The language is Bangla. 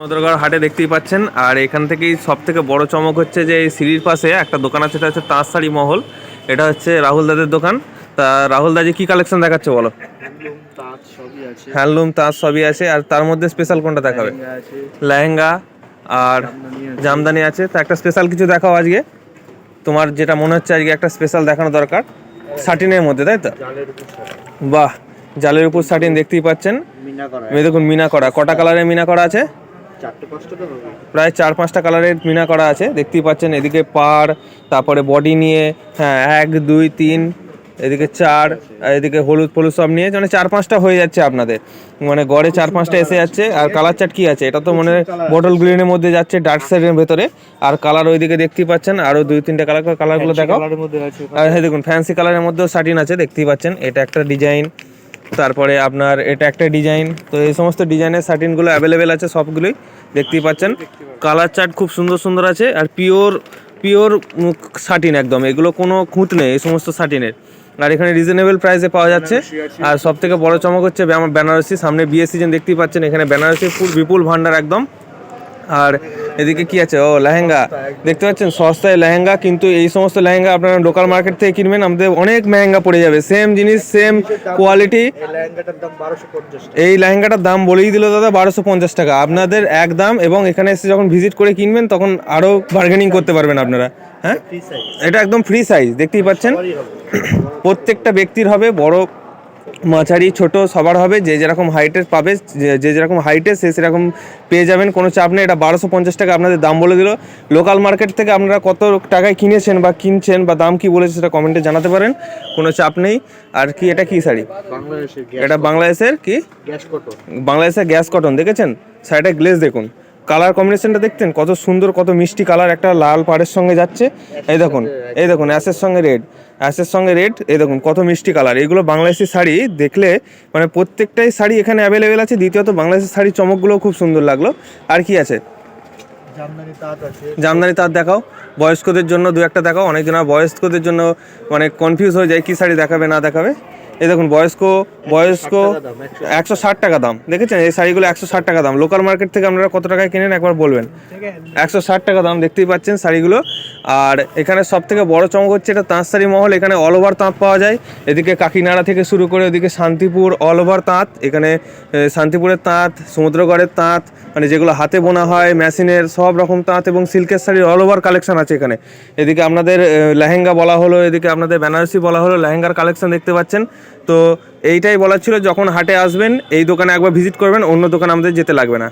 সমুদ্রগড় হাটে দেখতেই পাচ্ছেন। আর এখান থেকেই সব থেকে বড় চমক হচ্ছে যে এই সিঁড়ির পাশে একটা দোকান আছে, এটা হচ্ছে তাঁত শাড়ি মহল। এটা হচ্ছে রাহুল দাদের দোকান। তা রাহুল দাজি কি কালেকশন দেখাচ্ছে বলো? হ্যান্ডলুম তাঁত সবই আছে। আর তার মধ্যে স্পেশাল কোনটা দেখাবে? লেহেঙ্গা আর জামদানি আছে। তা একটা স্পেশাল কিছু দেখাও আজকে, তোমার যেটা মনে হচ্ছে আজকে একটা স্পেশাল দেখানো দরকার। শাটিনের মধ্যে, তাই তো? বাহ, জালের উপর শাটিন দেখতেই পাচ্ছেন। দেখুন মিনা করা, কটা কালারের মিনা করা আছে? প্রায় 4-5টা কালারের মিনা করা আছে দেখতেই পাচ্ছেন। এদিকে পাড়, তারপরে বডি নিয়ে, হ্যাঁ 1 2 3, এদিকে 4, আর এদিকে হলুদ ফলুদ সব নিয়ে মানে 4-5টা হয়ে যাচ্ছে আপনাদের, মানে গড়ে 4-5টা এসে যাচ্ছে। আর কালার চার্ট কি আছে? এটা তো মনে বটল গ্রিনের মধ্যে যাচ্ছে, ডার্ক সাইডের ভেতরে। আর কালার ওইদিকে দেখতেই পাচ্ছেন আরো 2-3টা কালারগুলো দেখো। আর হ্যাঁ দেখুন ফ্যান্সি কালারের মধ্যেও শাটিন আছে দেখতেই পাচ্ছেন। এটা একটা ডিজাইন, তারপরে আপনার এটা একটা ডিজাইন। তো এই সমস্ত ডিজাইনের শাটিনগুলো অ্যাভেলেবেল আছে সবগুলোই দেখতেই পাচ্ছেন। কালার চার্ট খুব সুন্দর সুন্দর আছে। আর পিওর পিওর শাটিন একদম, এগুলো কোনো খুঁত নেই এই সমস্ত শাটিনের। আর এখানে রিজনেবল প্রাইসে পাওয়া যাচ্ছে। আর সব থেকে বড় চমক হচ্ছে আমার বেনারসি, সামনে বিয়ে সিজন দেখতেই পাচ্ছেন। এখানে বেনারসি ফুল বিপুল ভান্ডার একদম। আর এদিকে কি আছে? ও লেহেঙ্গা দেখতে পাচ্ছেন, সস্তায় লেহেঙ্গা। কিন্তু এই সমস্ত লেহেঙ্গা আপনারা লোকাল মার্কেট থেকে কিনবেন, আমাদের অনেক মেহেঙ্গা পড়ে যাবে। সেম জিনিস সেম কোয়ালিটি। এই লেহেঙ্গাটার দাম বলেই দিল দাদা 1250 টাকা, আপনাদের এক দাম। এবং এখানে এসে যখন ভিজিট করে কিনবেন তখন আরও বার্গেনিং করতে পারবেন আপনারা। হ্যাঁ, এটা একদম ফ্রি সাইজ দেখতেই পাচ্ছেন। প্রত্যেকটা ব্যক্তির হবে, বড় মাঝারি ছোট সবার হবে। যে যেরকম হাইটের পাবে, যে যেরকম হাইটের সে সেরকম পেয়ে যাবেন, কোনো চাপ নেই। এটা 1250 টাকা আপনাদের দাম বলে দিল। লোকাল মার্কেট থেকে আপনারা কত টাকায় কিনেছেন বা কিনছেন বা দাম কি বলেছে সেটা কমেন্টে জানাতে পারেন, কোনো চাপ নেই। আর কি এটা কি শাড়ি? এটা বাংলাদেশের কি? বাংলাদেশের গ্যাস কটন। দেখেছেন শাড়িটা গ্লেজ দেখুন, কালার কম্বিনেশনটা দেখতেন কত সুন্দর, কত মিষ্টি কালার। একটা লাল পাড়ের সঙ্গে যাচ্ছে, এই দেখুন, এই দেখুন অ্যাশের সঙ্গে রেড, অ্যাশের সঙ্গে রেড, এই দেখুন কত মিষ্টি কালার। এগুলো বাংলাদেশি শাড়ি দেখলে মানে প্রত্যেকটাই শাড়ি এখানে অ্যাভেলেবেল আছে। দ্বিতীয়ত বাংলাদেশি শাড়ির চমকগুলো খুব সুন্দর লাগলো। আর কি আছে? জামদানি তাঁত দেখাও। বয়স্কদের জন্য 2-1টা দেখাও। অনেকজন বয়স্কদের জন্য মানে কনফিউজ হয়ে যায় কি শাড়ি দেখাবে না দেখাবে। এই দেখুন বয়স্ক 160 টাকা দাম। দেখেছেন এই শাড়িগুলো 160 টাকা দাম। লোকাল মার্কেট থেকে আপনারা কত টাকায় কেনেন একবার বলবেন? 160 টাকা দাম দেখতেই পাচ্ছেন শাড়িগুলো। আর এখানে সব থেকে বড় চমক হচ্ছে এটা তাঁত শাড়ি মহল। এখানে অল ওভার তাঁত পাওয়া যায়। এদিকে কাকিনাড়া থেকে শুরু করে ওদিকে শান্তিপুর, অল ওভার তাঁত। এখানে শান্তিপুরের তাঁত, সমুদ্রগড়ের তাঁত, মানে যেগুলো হাতে বোনা হয়, মেশিনের সব রকম তাঁত এবং সিল্কের শাড়ির অল ওভার কালেকশন আছে এখানে। এদিকে আপনাদের লেহেঙ্গা বলা হলো, এদিকে আপনাদের বেনারসি বলা হলো, লেহেঙ্গার কালেকশন দেখতে পাচ্ছেন। তো এইটাই বলার ছিল, যখন হাটে আসবেন এই দোকানে একবার ভিজিট করবেন, অন্য দোকানে আমাদের যেতে লাগবে না।